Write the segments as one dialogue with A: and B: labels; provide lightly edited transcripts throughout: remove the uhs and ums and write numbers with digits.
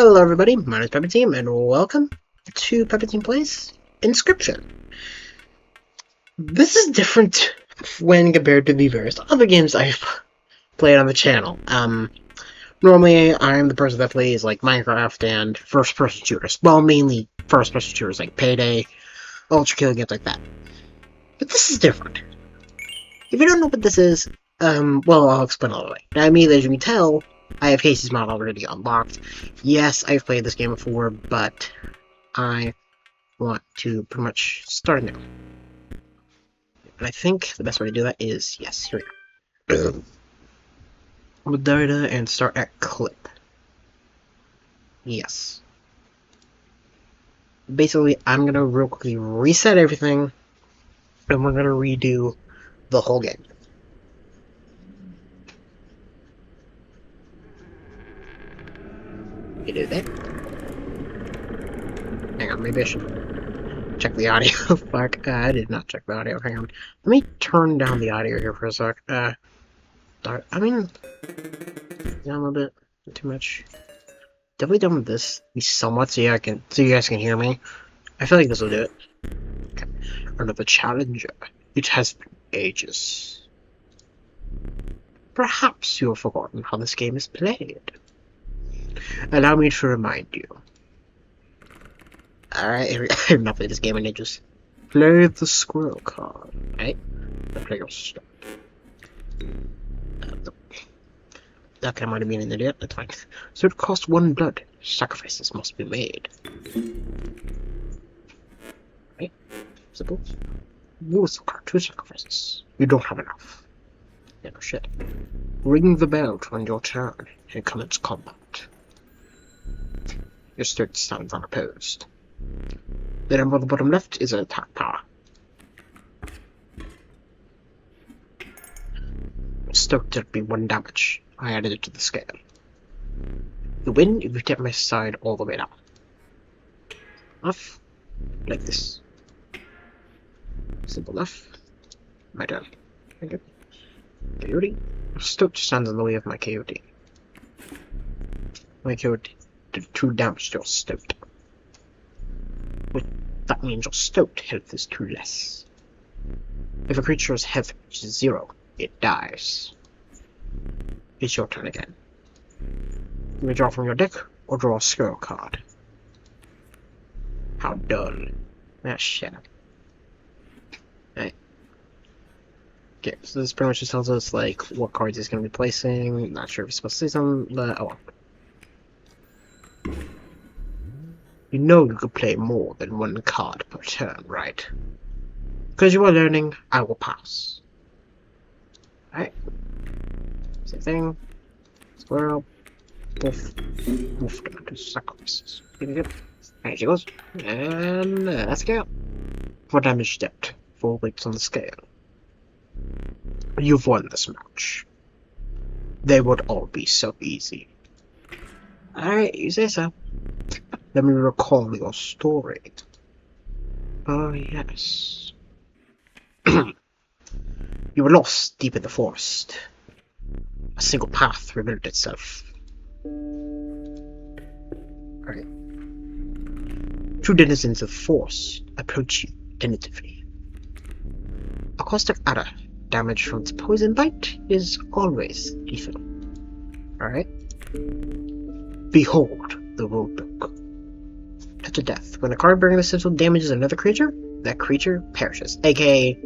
A: Hello everybody, my name is peppyteam and welcome to peppyteam Plays Inscription. This is different when compared to the various other games I've played on the channel. Normally I'm the person that plays like Minecraft and first-person shooters. Well, mainly first-person shooters like Payday, Ultra Kill, games like that. But this is different. If you don't know what this is, well, I'll explain all the way. Now, immediately, as you can tell, I have Casey's mod already unlocked. Yes, I've played this game before, but I want to pretty much start anew. And I think the best way to do that is, yes, here we go. With data and start at clip. Yes. Basically, I'm gonna real quickly reset everything, and we're gonna redo the whole game. You do that. Hang on, maybe I should check the audio. Fuck, I did not check the audio. Hang on. Let me turn down the audio here for a sec. I mean, down a little bit. Not too much. Definitely done with this. Somewhat, so you guys can hear me. I feel like this will do it. Okay. Another challenger. It has been ages. Perhaps you have forgotten how this game is played. Allow me to remind you. Alright, here we go. I've not played this game in ages. Play the squirrel card. Right? Play your stuff. Okay, I might have been an idiot. That's fine. So it costs 1 blood. Sacrifices must be made. Right? Simple. Use the card 2 sacrifices. You don't have enough. Yeah, no shit. Ring the bell to end your turn and commence combat. Your state stands unopposed. The number on the bottom left is an attack power. Stoked to be 1 damage. I added it to the scale. You win if you tip my side all the way down. Off. Like this. Simple enough. My turn. Thank you. Coyote. Stoked stands in the way of my coyote. My coyote did 2 damage to your stoked. That means your stoked health is 2 less. If a creature's health is 0, it dies. It's your turn again. You may draw from your deck or draw a squirrel card. How dull. Ah, shit. Right. Okay, so this pretty much just tells us like what cards he's going to be placing. Not sure if he's supposed to say something, but oh well. You know you could play more than 1 card per turn, right? Because you are learning, I will pass. Alright. Same thing. Squirrel. Woof. Woof. To sacrifices. There she goes. And let's go. For damage stepped. 4 weights on the scale. You've won this match. They would all be so easy. Alright, you say so. Let me recall your story. Oh, yes. You were lost deep in the forest. A single path revealed itself. Alright. 2 denizens of the forest approach you tentatively. A caustic adder, damage from its poison bite, is always lethal. Alright. Behold the rulebook. Touch of death. When a card bearing the sigil damages another creature, that creature perishes. AKA,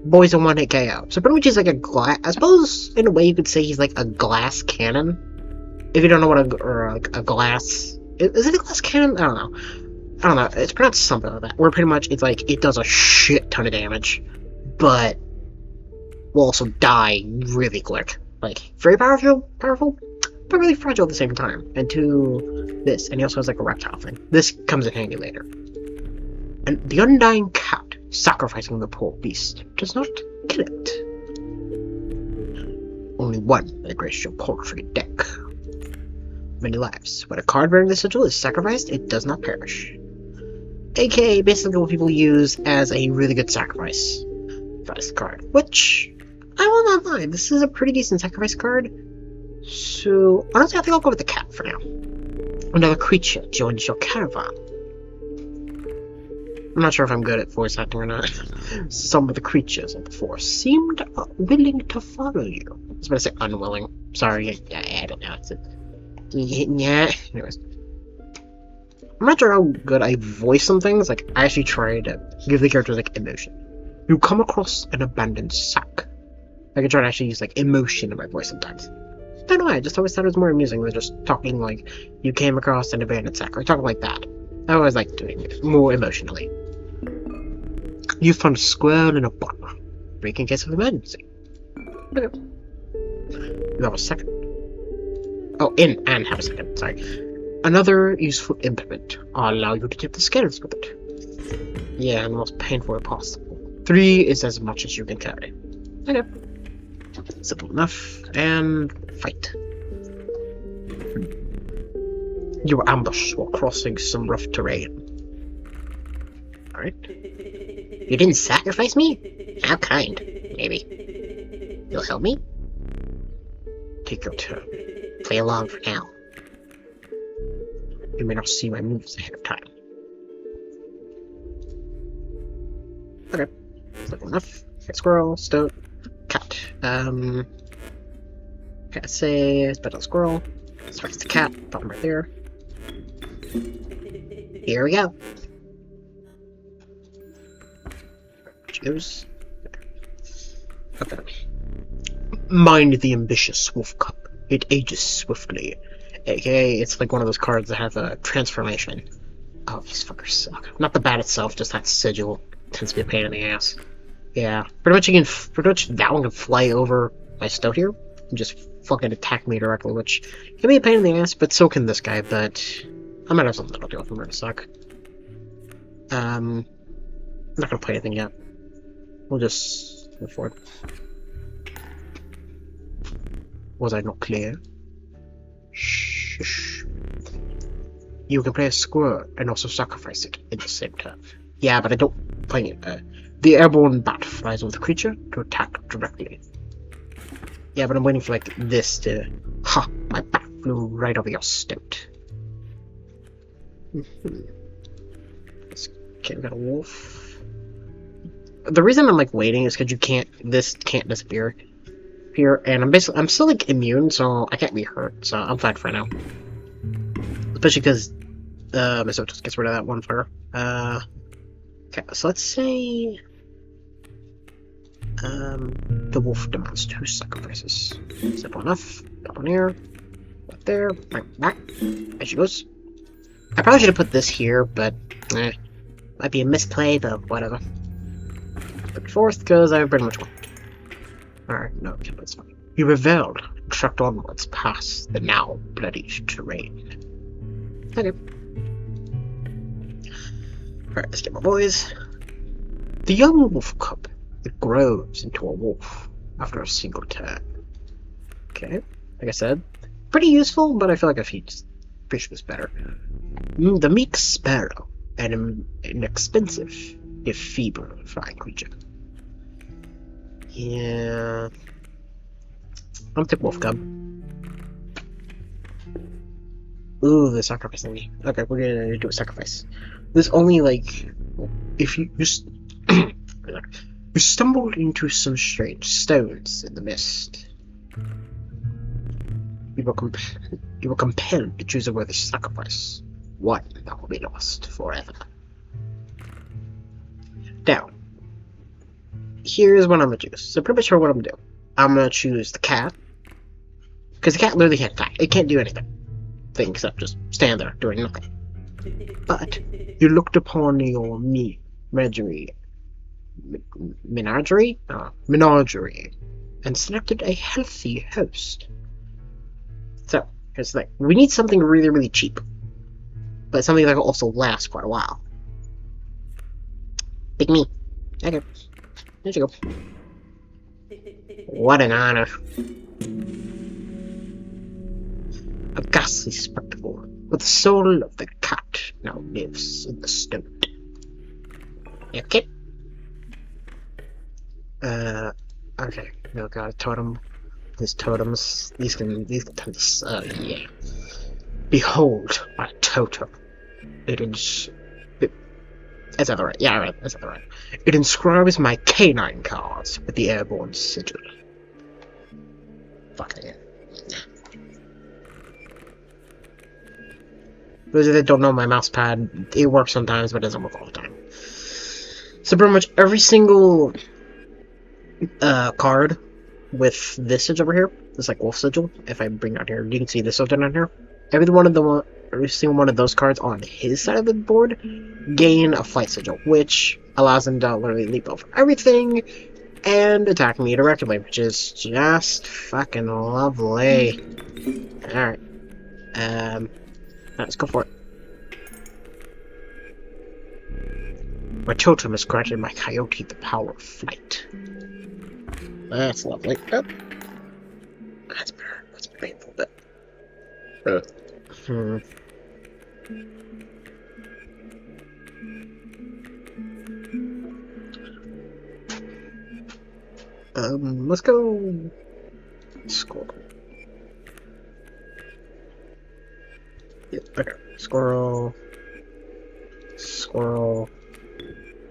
A: boys in 1 hit KO. So pretty much he's like a glass. I suppose in a way you could say he's like a glass cannon. If you don't know what a glass is, it a glass cannon? I don't know. It's pronounced something like that. Where pretty much it's like it does a shit ton of damage, but will also die really quick. Like very powerful, but really fragile at the same time. And to this, and he also has like a reptile thing. This comes in handy later. And the undying cat, sacrificing the poor beast, does not kill it. Only one may grace your paltry deck. Many lives. When a card bearing the sigil is sacrificed, it does not perish. AKA basically what people use as a really good sacrifice. That is the card. Which, I will not lie, this is a pretty decent sacrifice card. So, honestly, I think I'll go with the cat for now. Another creature joins your caravan. I'm not sure if I'm good at voice acting or not. Some of the creatures of the forest seemed willing to follow you. I was about to say unwilling. Sorry, I don't know. It's a, yeah. Anyways, I'm not sure how good I voice some things. Like, I actually try to give the characters like emotion. You come across an abandoned sack. I can try to actually use like emotion in my voice sometimes. I don't know why. I just always thought it was more amusing than just talking like you came across an abandoned sack or talking like that. I always like doing it more emotionally. You found a squirrel in a bottle, break in case of emergency. Okay. You have a second. Oh, in and have a second. Sorry. Another useful implement. I'll allow you to tip the scales with it. Yeah, the most painful way possible. 3 is as much as you can carry. Okay. Simple enough. And fight. You were ambushed while crossing some rough terrain. Alright. You didn't sacrifice me? How kind. Maybe. You'll help me? Take your turn. Play along for now. You may not see my moves ahead of time. Okay. Simple enough. Squirrel, stoat, cat. Cat says, battle squirrel. Strikes the cat, bottom right there. Here we go. She goes. Okay. Mind the ambitious wolf cup. It ages swiftly. AKA, it's like one of those cards that has a transformation. Oh, these fuckers suck. Not the bat itself, just that sigil tends to be a pain in the ass. Yeah, pretty much that one can fly over my stoat here and just fucking attack me directly, which can be a pain in the ass, but so can this guy. But I might have something that'll do if I'm gonna suck. I'm not gonna play anything yet. We'll just move forward. Was I not clear? Shh. You can play a squirrel and also sacrifice it in the same turn. Yeah, but I don't play it. The airborne bat flies over the creature to attack directly. Yeah, but I'm waiting for like this to. Ha! My bat flew right over your stoat. Okay, we got a wolf. The reason I'm like waiting is because this can't disappear here, and I'm still like immune, so I can't be hurt, so I'm fine for now. Especially because my stoat just gets rid of that one fire. Okay, so let's say the wolf demands 2 sacrifices. Simple enough. Up on here, up there, back. There she goes. I probably should have put this here, but might be a misplay, but whatever. Put it forth because I pretty much won. Alright, no, okay, that's fine. You rebelled and trucked onwards past the now bloody terrain. Okay. Alright, let's get my boys. The young wolf cub, it grows into a wolf after a single turn. Okay, like I said, pretty useful, but I feel like I fish was better. The meek sparrow, an inexpensive, if feeble, flying creature. Yeah, I'm gonna take wolf cub. Ooh, the sacrifice thingy. Okay, we're gonna do a sacrifice. There's only like, if you just you stumbled into some strange stones in the mist. You were compelled to choose a worthy sacrifice, one that will be lost forever. Now, here's what I'm gonna choose. So pretty much sure what I'm gonna do. I'm gonna choose the cat, because the cat literally can't attack. It can't do anything except just stand there doing nothing. But you looked upon your menagerie, and selected a healthy host. So it's like we need something really, really cheap, but something that will also last quite a while. Pick me. Okay, there you go. What an honor. A ghastly spectacle, but the soul of the cat now lives in the stoat. Okay. Okay. No, got a totem. These totems. These can turn this. Yeah. Behold my totem. Is that right? Yeah, right. That's that right. It inscribes my canine cards with the airborne sigil. Fuck it. Those that don't know my mouse pad, it works sometimes, but it doesn't work all the time. So pretty much every single card with this sigil over here, this like wolf sigil, if I bring it out here, you can see this sigil down here. Every single one of those cards on his side of the board gain a flight sigil, which allows them to literally leap over everything and attack me directly, which is just fucking lovely. Alright. Let's go for it. My totem has granted my coyote the power of flight. That's lovely. Oh. That's a painful bit. Let's go squirrel. Yeah, okay. Squirrel.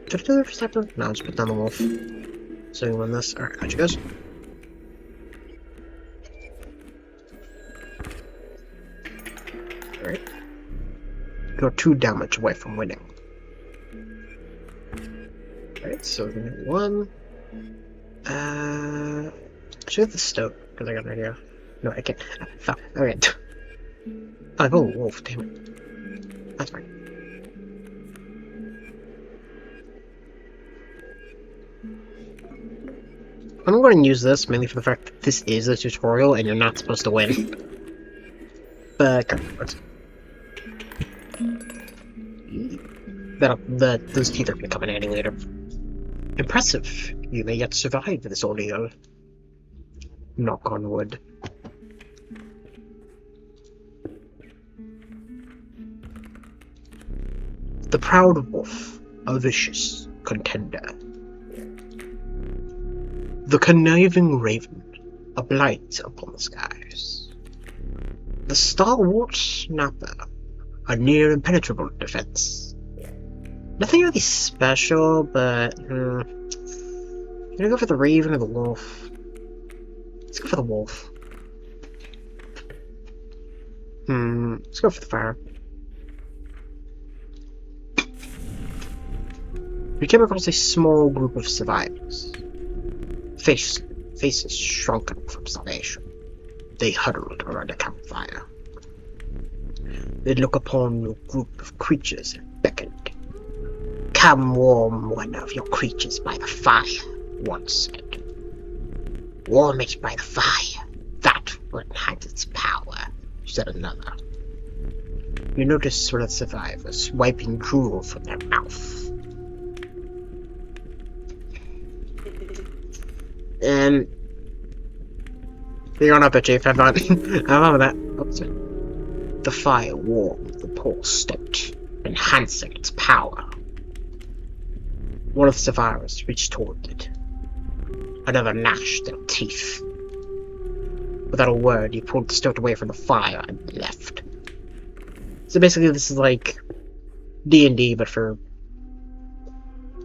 A: Did I do the first chapter? No, just put down the wolf. So you win this. Alright, how'd you guys? Alright. You're 2 damage away from winning. Alright, so we're gonna do 1. I should have the stoke, because I got an idea. No, I can't. Fuck. Alright. Oh, wolf, damn it. That's fine. I'm going to use this mainly for the fact that this is a tutorial and you're not supposed to win. But, let's... Those teeth are going to come in handy later. Impressive. You may yet survive this ordeal. Knock on wood. The proud wolf, a vicious contender. The conniving raven, a blight upon the skies. The stalwart snapper, a near impenetrable defense. Nothing really special, but gonna go for the raven or the wolf. Let's go for the wolf. Let's go for the fire. We came across a small group of survivors. Faces shrunken from starvation. They huddled around a campfire. They look upon your group of creatures and beckoned. Come warm one of your creatures by the fire, one said. Warm it by the fire. That will enhance its power, said another. You notice one of the survivors wiping drool from their mouth. And you're on up at Chief, have fun. Have fun with that. Oops. The fire warmed the poor state, enhancing its power. One of the survivors reached toward it. Another gnashed their teeth. Without a word, he pulled the stoat away from the fire and left. So basically this is like D&D, but for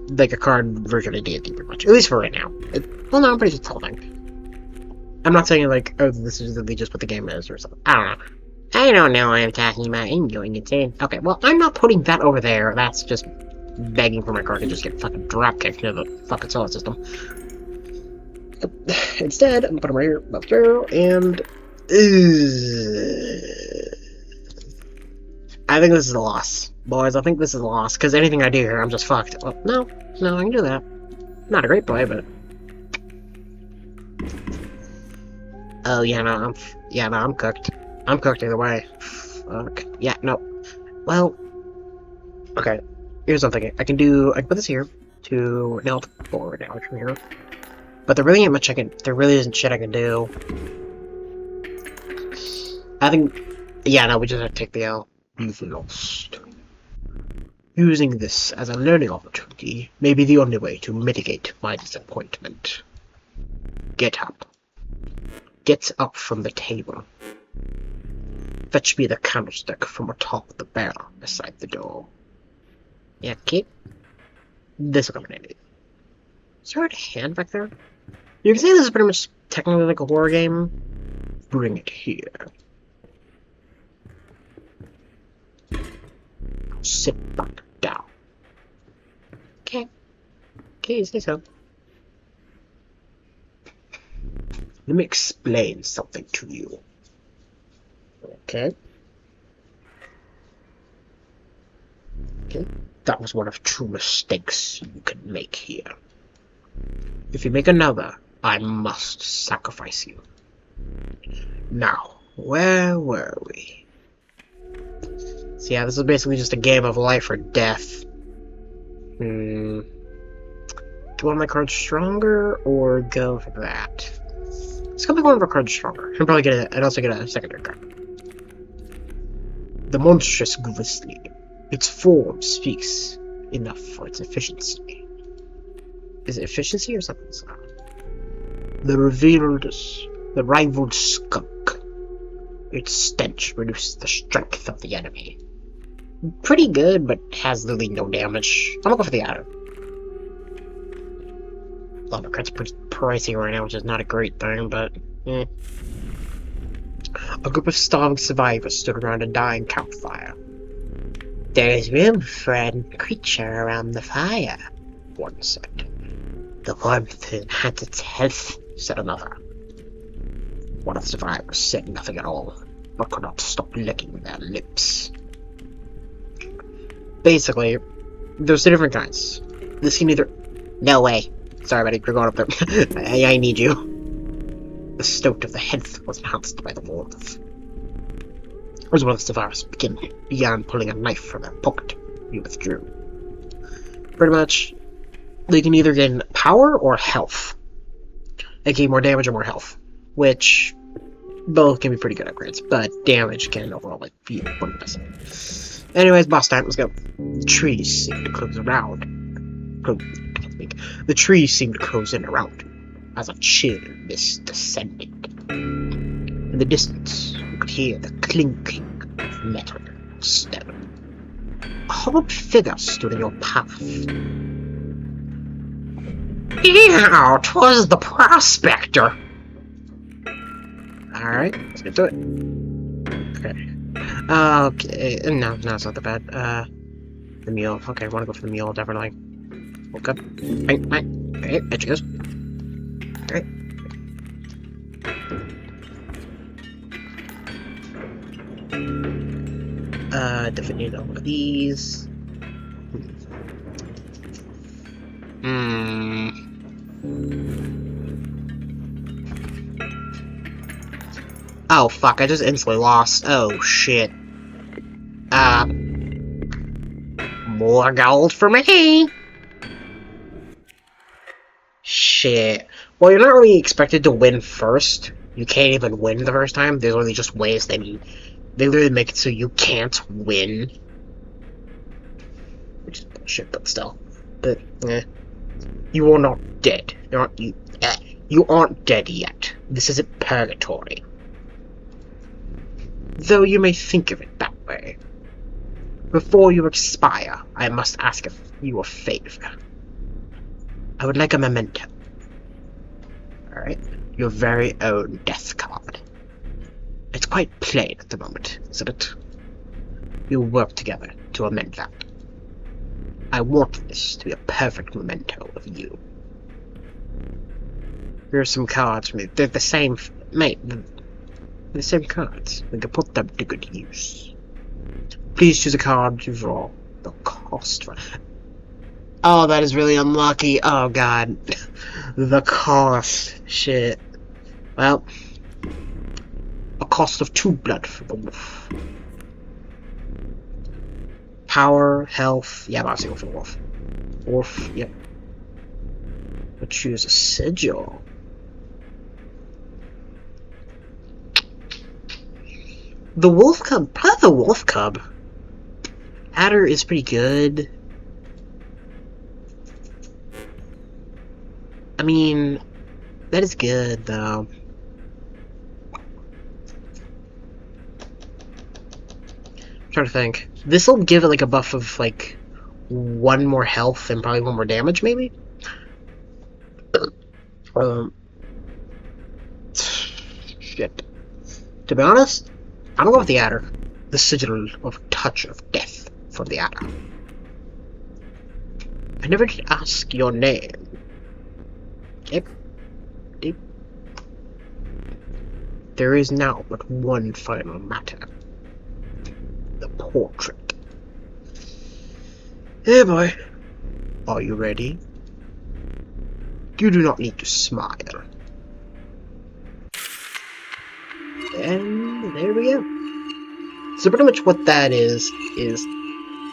A: like a card version of D&D pretty much. At least for right now. Well, no, I'm pretty sure it's the whole thing. I'm not saying like, oh, this is literally just what the game is or something. I don't know. I don't know what I'm talking about. I'm going insane. Okay, well, I'm not putting that over there. That's just begging for my card to just get fucking drop-kicked into the fucking solar system. Instead, I'm gonna put them right here, up there, and... I think this is a loss. Boys, I think this is a loss, because anything I do here, I'm just fucked. Well, no, I can do that. Not a great play, but... Oh, yeah, no, I'm cooked. I'm cooked either way. Fuck. Yeah, no. Well... Okay, here's what I'm thinking. I can put this here to nail forward now from here. But there really isn't shit I can do. I think... Yeah, no, we just have to take the L. You've lost. Using this as a learning opportunity may be the only way to mitigate my disappointment. Get up. Get up from the table. Fetch me the candlestick from atop the barrel beside the door. Yeah, okay. This will come in handy. Is there a hand back there? You can say this is pretty much technically like a horror game. Bring it here. Sit back down. Okay. Okay, you say so. Let me explain something to you. Okay. Okay. That was one of two mistakes you can make here. If you make another, I must sacrifice you. Now, where were we? So yeah, this is basically just a game of life or death. Do you want my card stronger, or go for that? Let's go make one of our cards stronger. I'll probably get it, and also get a secondary card. The monstrous grizzly. Its form speaks enough for its efficiency. Is it efficiency or something? The rivaled skunk. Its stench reduces the strength of the enemy. Pretty good, but has literally no damage. I'm gonna go for the outer. Lumbercut's pretty pricey right now, which is not a great thing, but A group of starving survivors stood around a dying campfire. There is room for a creature around the fire, one said. The warmth enhances its health, said another. One of the survivors said nothing at all, but could not stop licking their lips. Basically, there's two different kinds. This can either... No way. Sorry, buddy, you're going up there. I need you. The stoat of the health was enhanced by the warmth. As one of the survivors began pulling a knife from their pocket, he withdrew. Pretty much, they can either gain power or health. They gain more damage or more health, which both can be pretty good upgrades, but damage can overall be one of the best. Anyways, boss time, let's go. The trees seemed to close around. The trees seemed to close in around him as a chill mist descended. In the distance, you could hear the clinking of metal and stone. A huddled figure stood in your path. Ew, 'twas the prospector. Alright, let's get to it. Okay, no, it's not that bad. The mule. Okay, I want to go for the mule, definitely. Woke up. Right, there she goes. Alright. Definitely need all of these. Oh, fuck, I just instantly lost. Oh, shit. More gold for me! Shit. Well, you're not really expected to win first. You can't even win the first time. There's only just ways they literally make it so you can't win. Which is bullshit, but still. But, You are not dead. You aren't dead yet. This isn't purgatory. Though you may think of it that way. Before you expire, I must ask you a favor. I would like a memento. Alright. Your very own death card. It's quite plain at the moment, isn't it? We'll work together to amend that. I want this to be a perfect memento of you. Here are some cards from me. They're the same, mate. The same cards. We can put them to good use. Please choose a card to draw. The cost for... Oh, that is really unlucky. Oh, God. The cost. Shit. Well. A cost of 2 blood for the wolf. Power, health. Yeah, I'll go for the wolf. Wolf, yep. We'll choose a sigil. The wolf cub. Probably the wolf cub. Adder is pretty good. I mean, that is good though. trying to think. This will give it like a buff of like 1 more health and probably 1 more damage, maybe. Shit. To be honest, I'm gonna go with the adder. The sigil of touch of death from the adder. I never did ask your name. Yep. Deep. There is now but one final matter. The portrait. Hey boy. Are you ready? You do not need to smile. And there we go. So pretty much what that is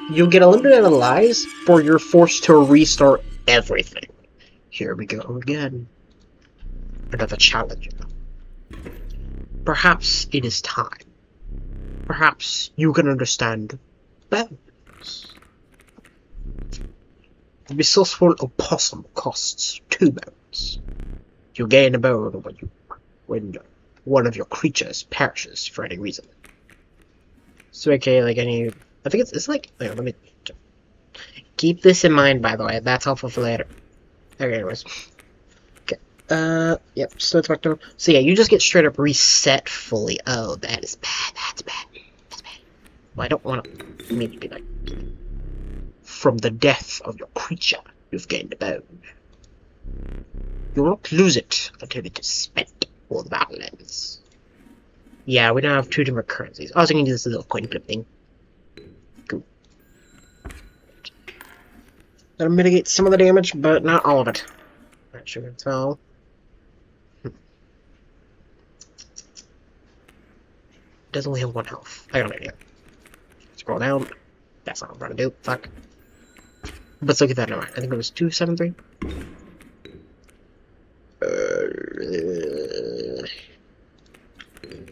A: you'll get a limited amount of lives, or you're forced to restart everything. Here we go again. Another challenge. Perhaps it is time. Perhaps you can understand bones. The resourceful opossum costs 2 bones. You gain a bone when one of your creatures perishes for any reason. So okay, like any, I think it's like, wait, let me keep this in mind, by the way. That's helpful for later. Okay, anyways. Okay. Yep, so it's back to, so yeah, you just get straight up reset fully. Oh, that is bad. That's bad. That's bad. Well, I don't want to maybe be like, from the death of your creature, you've gained a bone. You won't lose it until it is spent, or the battle ends. Yeah, we don't have 2 different currencies. I was going to do this little coin flip thing. Cool. That'll mitigate some of the damage, but not all of it. Not sure it's all. Does only have 1 health. I got an idea. Scroll down. That's not what I'm trying to do. Fuck. Let's look at that now. I think it was 273.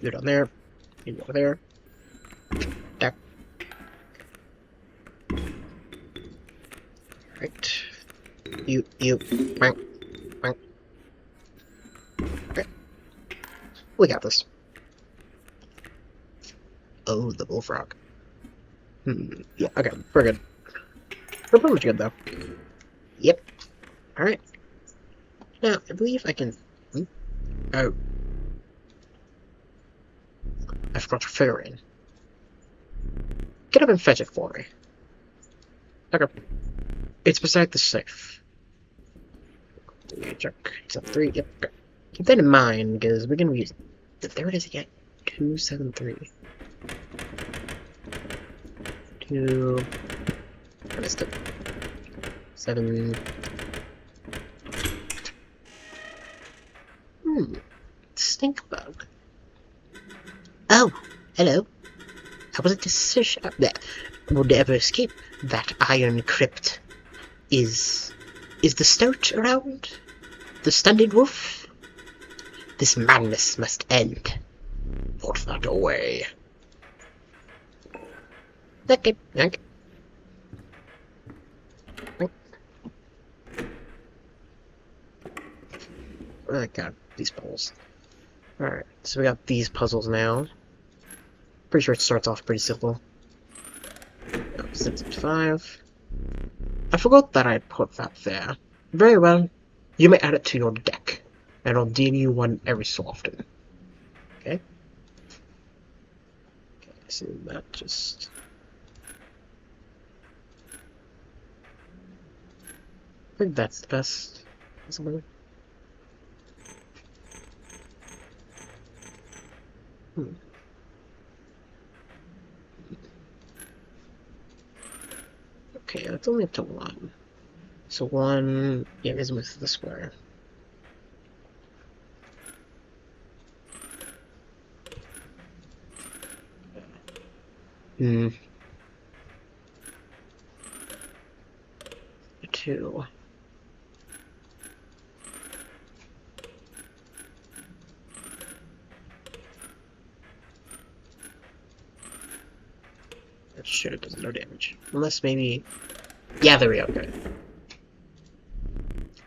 A: You're down there. You're over there. Deck. Right. You. Bang. Bang. Okay. We got this. Oh, the bullfrog. Yeah, okay. We're good. We're pretty much good, though. Yep. Alright. Now, I believe I can... Oh. I forgot to figure in. Get up and fetch it for me. Okay. It's beside the safe. Check. It's up 3. Yep. Okay. Keep that in mind, because we're going to use... There it is again. 273. 2... I missed it. 7... Stink bug. Oh, hello. I wasn't so sure that would ever escape that iron crypt. Is the stoat around? The stunted wolf? This madness must end. Put that away. Okay. I got these puzzles. Alright, so we got these puzzles now. Pretty sure it starts off pretty simple. 665. I forgot that I put that there. Very well. You may add it to your deck, and I'll deal you one every so often. Okay? Okay, so that just... I think that's the best. Something. Okay, that's only up to 1. So 1, yeah, is with the square. Hmm. 2. That sure does no damage. Unless maybe... Yeah, there we go, okay.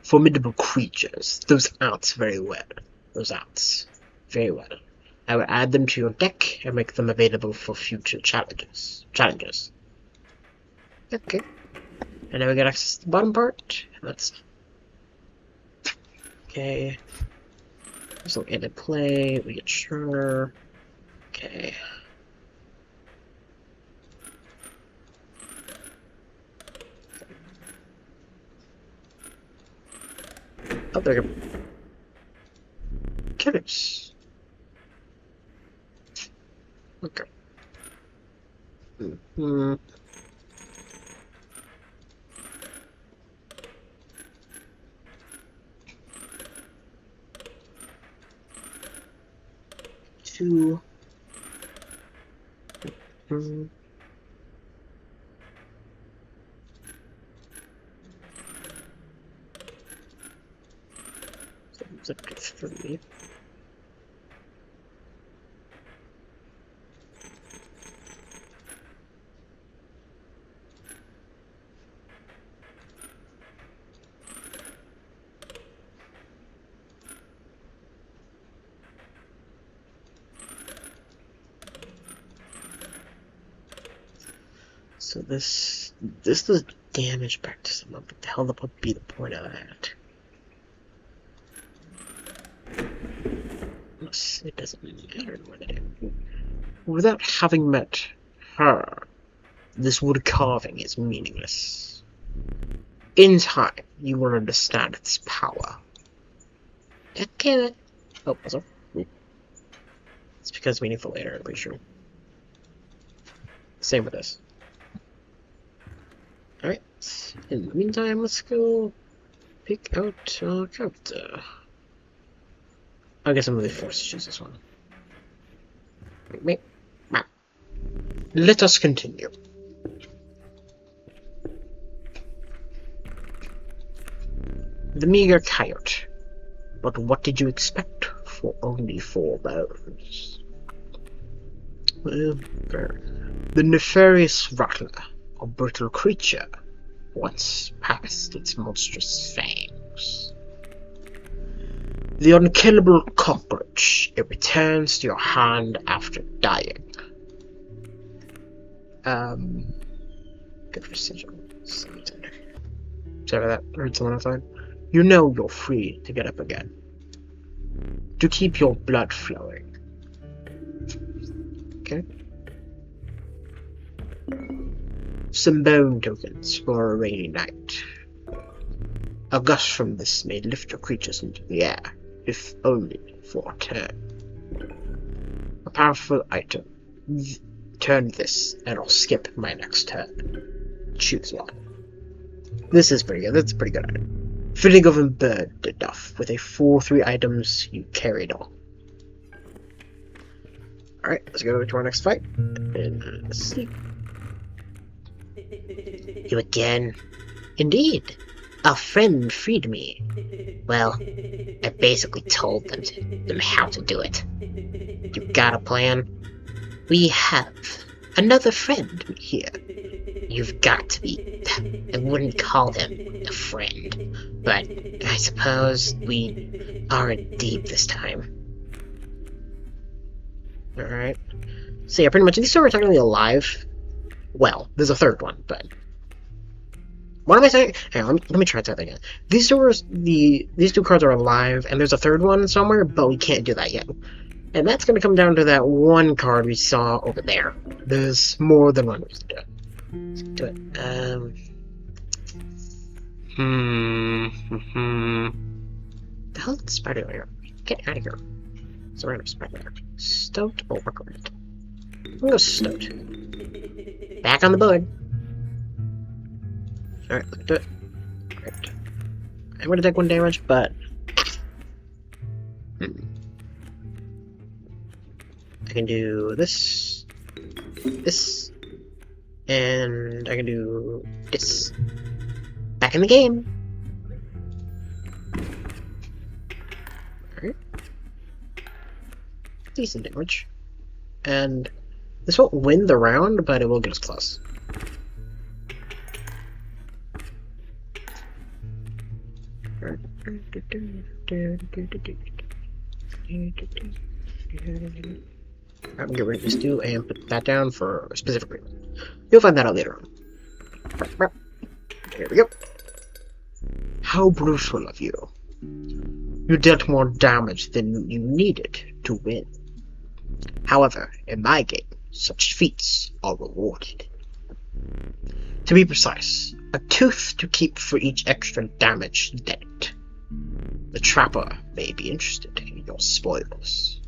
A: Formidable creatures. Those outs very well. Those outs. Very well. I will add them to your deck and make them available for future challenges. Okay. And now we get access to the bottom part. That's okay. So edit play, we get sure. Okay. Oh, there we go. Killers. Okay. Mm-hmm. Two. Mm-hmm. So, 3. So this does damage back to someone, but the hell would be the point of that? It doesn't matter what it is. Without having met her, this wood carving is meaningless. In time, you will understand its power. Okay. Oh, also, it's because it's meaningful later, I'm pretty sure. Same with this. Alright, in the meantime, let's go pick out our character. I guess I'm really forced to choose this one. Let us continue. The meager coyote. But what did you expect for only 4 bones? Well, the nefarious rattler, a brutal creature, once passed its monstrous fangs. The unkillable cockroach, it returns to your hand after dying. Good precision. Sorry that hurt someone outside. You know you're free to get up again. To keep your blood flowing. Okay. Some bone tokens for a rainy night. A gust from this may lift your creatures into the air, if only for a turn. A powerful item. Turn this, and I'll skip my next turn. Choose one. This is pretty good. That's a pretty good item. Fitting of a bird enough with a 4/3 items you carried on. Alright, let's go to our next fight. And let's see. You again? Indeed. A friend freed me. Well, I basically told them how to do it. You got a plan? We have another friend here. You've got to be. I wouldn't call him a friend, but I suppose we aren't deep this time. Alright. So yeah, pretty much these two are technically alive. Well, there's a third one, but what am I saying? Hang on, let me try that again. These two cards are alive, and there's a third one somewhere, but we can't do that yet. And that's going to come down to that one card we saw over there. There's more than one reason to do it. Let's do it. The hell is the spider here? Get out of here. It's a random spider. Stoked or recorded? I'm gonna go stoked. Back on the board. Alright, let's do it. Right. I'm gonna take 1 damage, but I can do this, and I can do this. Back in the game. Alright. Decent damage. And this won't win the round, but it will get us close. I'm gonna get rid of this too and put that down for a specific reason. You'll find that out later on. Here we go. How brutal of you. You dealt more damage than you needed to win. However, in my game, such feats are rewarded. To be precise, a tooth to keep for each extra damage dealt. The trapper may be interested in your spoils.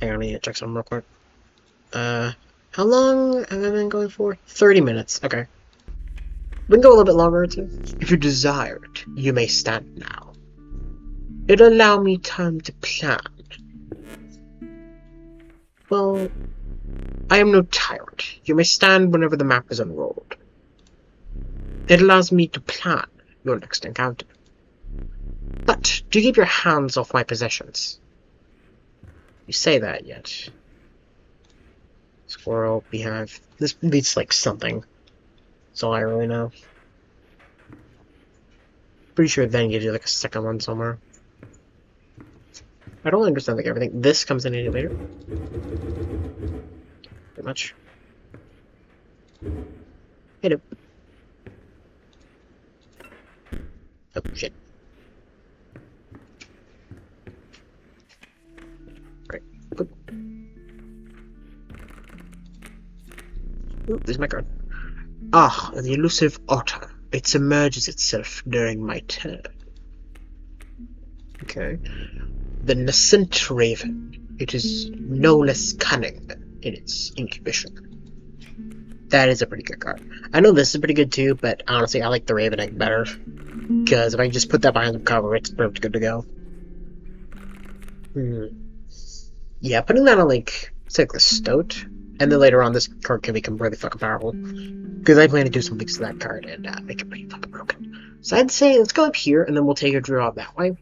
A: Hang on, I need to check something real quick. How long have I been going for? 30 minutes, okay. We can go a little bit longer, too. If you desire it, you may stand now. It'll allow me time to plan. Well, I am no tyrant. You may stand whenever the map is unrolled. It allows me to plan your next encounter. But do keep your hands off my possessions. You say that yet. Squirrel, beehive. This beats like something. That's all I really know. Pretty sure it then gives you like a second one somewhere. I don't understand like everything. This comes in later. Pretty much. Hit him. Oh shit. Right. Good. Ooh, there's my card. Ah, the elusive otter. It submerges itself during my turn. Okay. The nascent raven. It is no less cunning in its incubation. That is a pretty good card. I know this is pretty good too, but honestly, I like the raven egg better. Because if I just put that behind the cover, it's pretty good to go. Yeah, putting that on like, say like the stoat, and then later on this card can become really fucking powerful. Because I plan to do some things to that card and make it pretty fucking broken. So I'd say let's go up here and then we'll take a draw that way.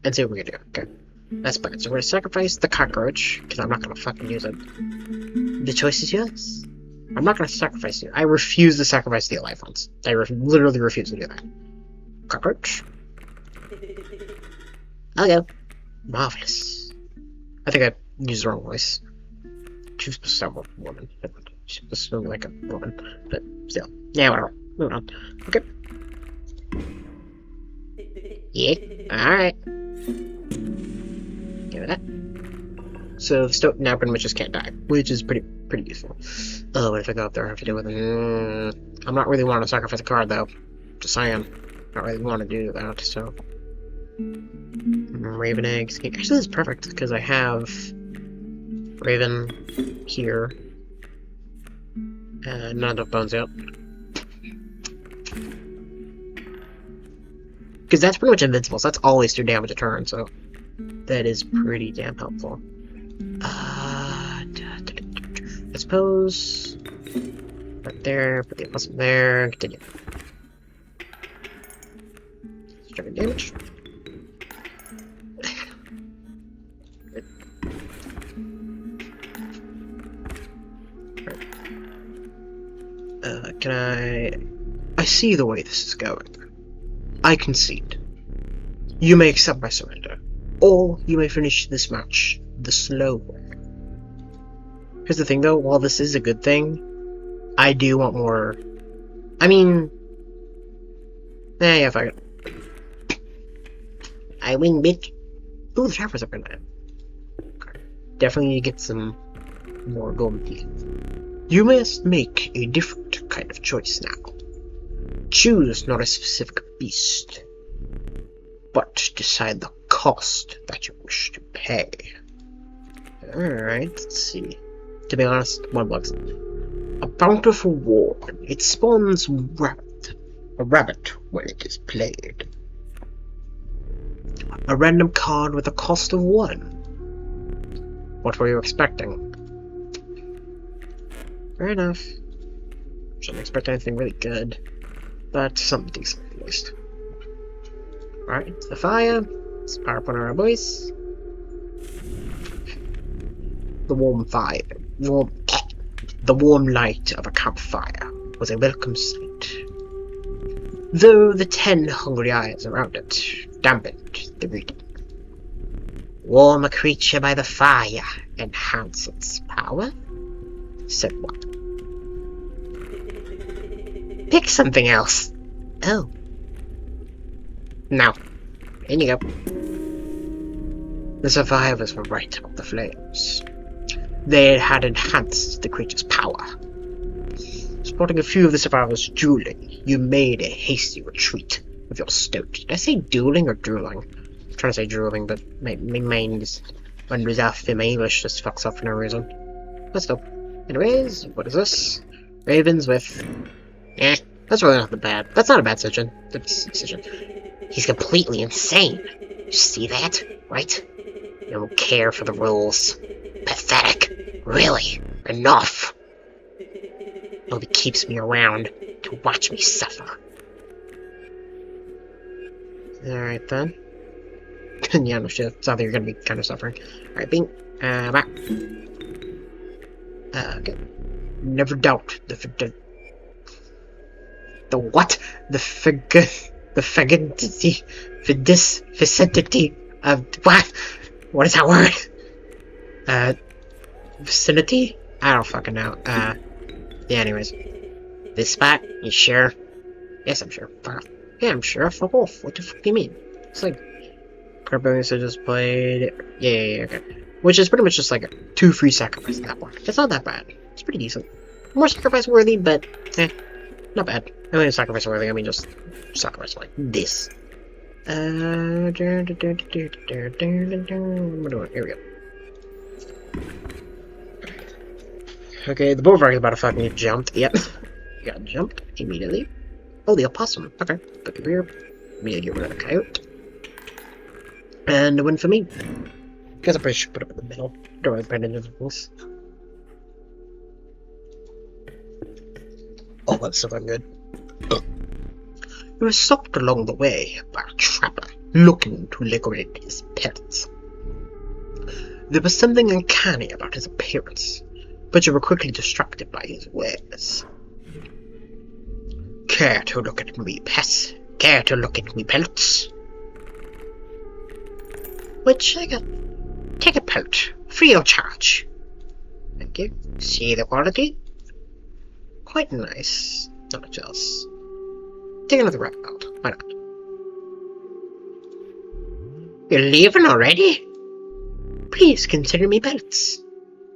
A: And see what we can do. Okay. That's fine. So we're gonna sacrifice the cockroach, because I'm not gonna fucking use it. The choice is yours. I'm not gonna sacrifice you. I refuse to sacrifice the alive ones. I literally refuse to do that. Cockroach. I'll go. Marvelous. I think I used the wrong voice. She was supposed to sound more woman. She was supposed to sound like a woman. But still. Yeah, whatever. Moving on. Okay. Yeah. Alright. Give it that. So the stoat now pretty much just can't die, which is pretty useful. Oh, what if I go up there and have to deal with it? I'm not really wanting to sacrifice a card though. Just saying. Not really want to do that, so. Raven eggs. Actually, this is perfect because I have Raven here. Not enough bones yet. Because that's pretty much invincible, so that's always 2 damage a turn, so that is pretty damn helpful. I suppose right there, put the plus there, continue. Striking damage. Can I see the way this is going. I concede. You may accept my surrender, or you may finish this match the slow way. Here's the thing though, while this is a good thing, I do want more. I mean, yeah, fuck it. I win, bitch. Ooh, the trapper's up in there. Okay. Definitely need to get some more golden teeth. You must make a different kind of choice now. Choose not a specific beast, but decide the cost that you wish to pay. Alright, let's see. To be honest, one bucks. A bountiful ward. It spawns a rabbit when it is played. A random card with a cost of 1. What were you expecting? Fair enough. Shouldn't expect anything really good, but something decent at least. Alright, the fire. Let's power up on our boys. The warm fire. The warm light of a campfire was a welcome sight. Though the 10 hungry eyes around it dampened the reading. Warm a creature by the fire, enhance its power? Said what? Pick something else. Oh. Now, in you go. The survivors were right about the flames. They had enhanced the creature's power. Spotting a few of the survivors dueling, you made a hasty retreat with your stoat. Did I say dueling or drooling? I'm trying to say drooling, but my mind is unresolved in my English just fucks up for no reason. Let's go. Anyways, what is this? Ravens with... that's really not bad. That's not a bad decision. He's completely insane. You see that, right? You don't care for the rules. Pathetic. Really. Enough. Nobody keeps me around to watch me suffer. Alright then. Yeah, no shit. It's not that you're gonna be kind of suffering. Alright, Bing. Back. Okay. Never doubt the what? The vicinity of what? What is that word? Vicinity? I don't fucking know. Yeah, anyways. This spot? You sure? Yes, I'm sure. Yeah, I'm sure. Fuck off. What the fuck do you mean? It's like... Carbonius just played... Yeah, okay. Which is pretty much just like 2 free sacrifices in that one. It's not that bad. It's pretty decent. More sacrifice worthy, but... not bad. I mean sacrifice worthy, I mean just... sacrifice like this. Here we go. Okay, the bullfrog is about to fucking get jumped. Yep. You got jumped immediately. Oh, the opossum. Okay. Put it here. Immediately get rid of the coyote. And a win for me. Guess I probably should put it in the middle. Don't really pay any difference. Oh, that's so fucking good. He was stopped along the way by a trapper looking to liquidate his pets. There was something uncanny about his appearance, but you were quickly distracted by his wares. Care to look at me, pets? Care to look at me, pets? Which I got. Take a pelt, free of charge. Thank you. See the quality? Quite nice. Not much else. Take another rat pelt. Why not? You're leaving already? Please consider me pelts.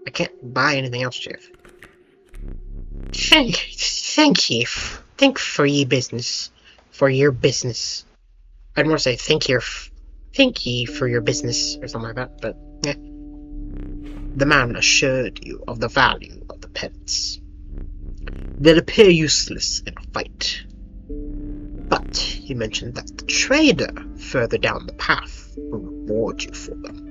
A: I can't buy anything else, Chief. Thank you. Thank for your business. For your business. I'd more say thank you for your business or something like that, but yeah. The man assured you of the value of the pets. They'll appear useless in a fight. But he mentioned that the trader further down the path will reward you for them.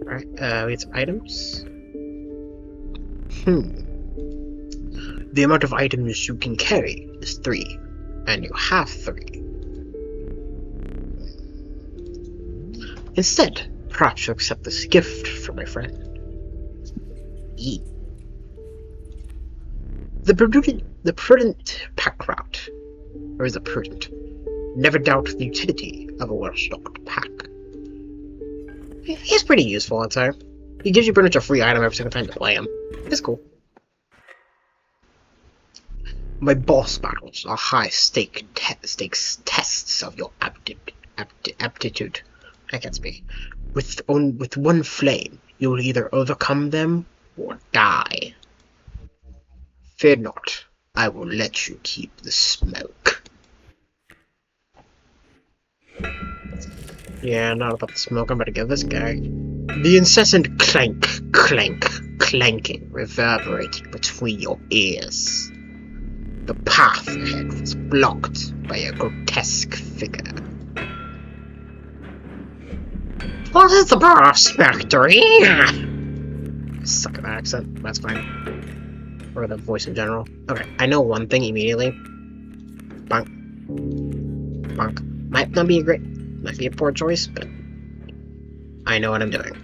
A: Alright, we get some items. The amount of items you can carry is 3, and you have 3. Instead, perhaps you accept this gift from my friend. E. The prudent pack route, or is it prudent? Never doubt the utility of a well-stocked pack. He's pretty useful, I'd say. He gives you pretty much a free item every single time you play him. It's cool. My boss battles are high-stakes tests of your aptitude. I can't speak. With one flame, you'll either overcome them or die. Fear not, I will let you keep the smoke. Yeah, not about the smoke, I'm about to give this guy. The incessant clanking reverberated between your ears. The path ahead was blocked by a grotesque figure. What is the brass factory? I suck at that accent, that's fine. Or the voice in general. Okay, I know one thing immediately. Bonk. Bonk. Might not be might be a poor choice, but I know what I'm doing.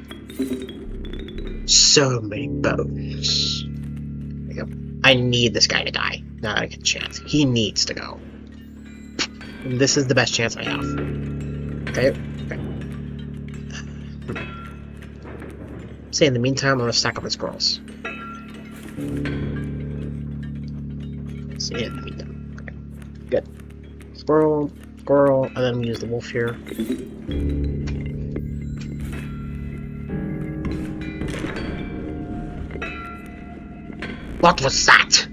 A: So many bones. There we go. I need this guy to die. Now I get a chance. He needs to go. And this is the best chance I have. Okay? Okay. Say in the meantime, I'm gonna stack up my squirrels. See in the meantime. Okay. Good. Squirrel, squirrel, and then we use the wolf here. What was that?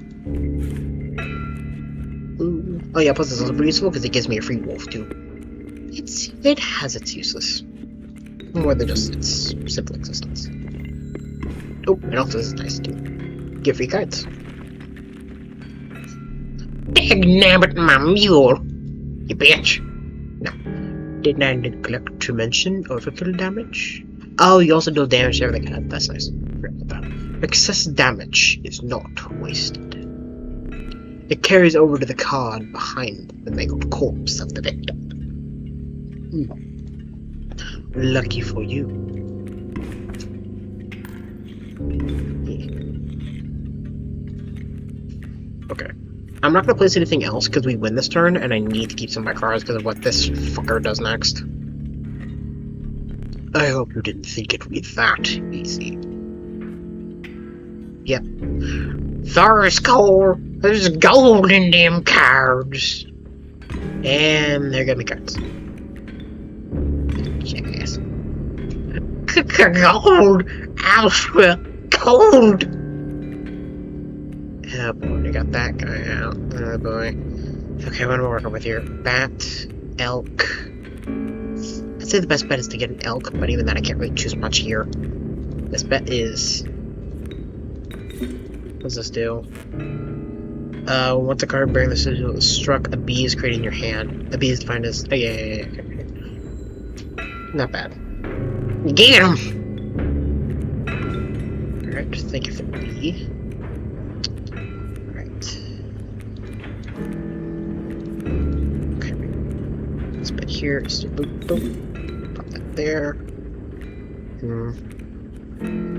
A: Ooh. Oh yeah, plus it's also pretty useful because it gives me a free wolf too. It has its uses. More than just its simple existence. Oh, and also this is nice too. Get free cards. Dagnabbit my mule! You bitch! No. Didn't I neglect to mention overkill damage? Oh, you also deal damage to everything. That's nice. Forgot about that. Excess damage is not wasted. It carries over to the card behind the mangled corpse of the victim. Lucky for you. Yeah. Okay. I'm not gonna place anything else because we win this turn, and I need to keep some of my cards because of what this fucker does next. I hope you didn't think it would be that easy. Yep. Thor's core! There's gold in them cards! And they're gonna be cards. Jackass. Gold! Alpha! Gold! Oh boy, we got that guy out. Oh boy. Okay, what am I working with here? Bat, elk. I'd say the best bet is to get an elk, but even then I can't really choose much here. This bet is... What does this do? Once a card bearing the sigil is struck, a bee is created in your hand. A bee is defined as... Oh, yeah. Okay. Not bad. Get him! Alright, thank you for the bee. Alright. Okay. This bit here is to boop, boop. Pop that there.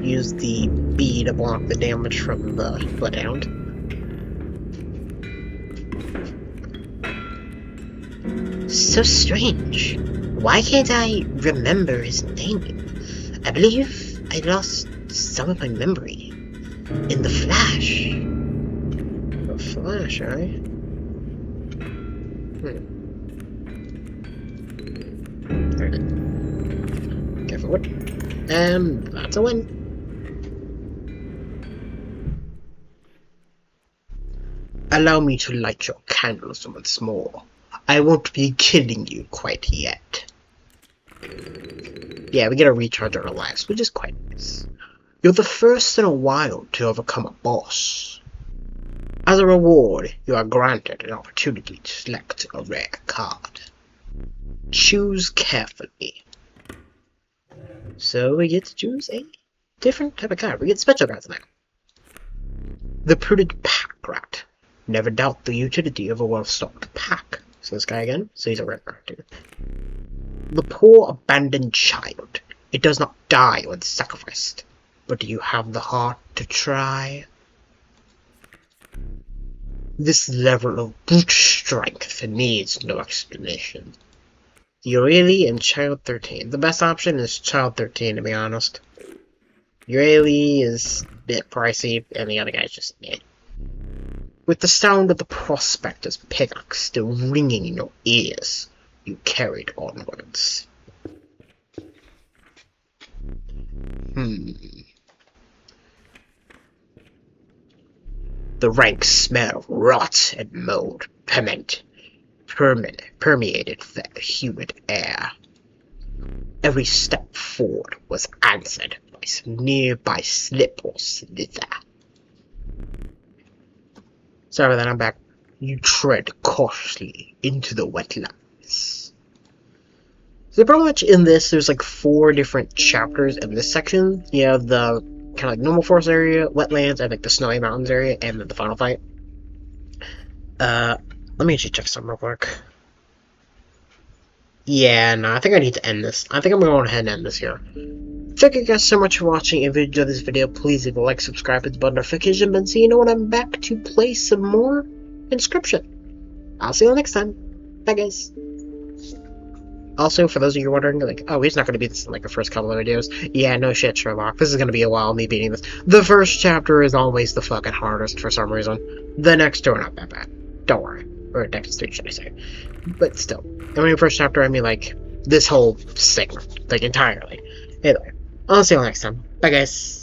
A: Use the bee to block the damage from the Bloodhound. So strange. Why can't I remember his name? I believe I lost some of my memory. In the Flash. The Flash, eh? Alright. Go forward. And that's a win. Allow me to light your candles once more. I won't be killing you quite yet. Yeah, we get to recharge our lives, which is quite nice. You're the first in a while to overcome a boss. As a reward, you are granted an opportunity to select a rare card. Choose carefully. So we get to choose a different type of card. We get special cards now. The Prudent Pack Rat. Never doubt the utility of a well-stocked pack. So this guy again, so he's a rare card too. The Poor Abandoned Child. It does not die when sacrificed. But do you have the heart to try? This level of brute strength needs no explanation. Ureli and Child 13. The best option is Child 13, to be honest. Ureli is a bit pricey, and the other guy's just meh. With the sound of the prospector's pickaxe still ringing in your ears, you carried onwards. The ranks smell of rot and mold, permeated the humid air. Every step forward was answered by some nearby slip or slither. Sorry about that, I'm back. You tread cautiously into the wetlands. So pretty much in this, there's like 4 different chapters in this section. You have the kind of like normal forest area, wetlands, and like the snowy mountains area, and then the final fight. Let me actually check something real quick. Yeah, no, I think I need to end this. I think I'm going to go ahead and end this here. Thank you guys so much for watching. If you enjoyed this video, please leave a like, subscribe, hit the bell notification button so you know when I'm back to play some more Inscription. I'll see you next time. Bye, guys. Also, for those of you wondering, like, oh, he's not going to beat this in, like, the first couple of videos. Yeah, no shit, Sherlock. This is going to be a while, me beating this. The first chapter is always the fucking hardest for some reason. The next two are not that bad. Don't worry. Or next three, should I say. But still. And when I mean first chapter, I mean, like, this whole segment. Like, entirely. Anyway, I'll see you next time. Bye, guys.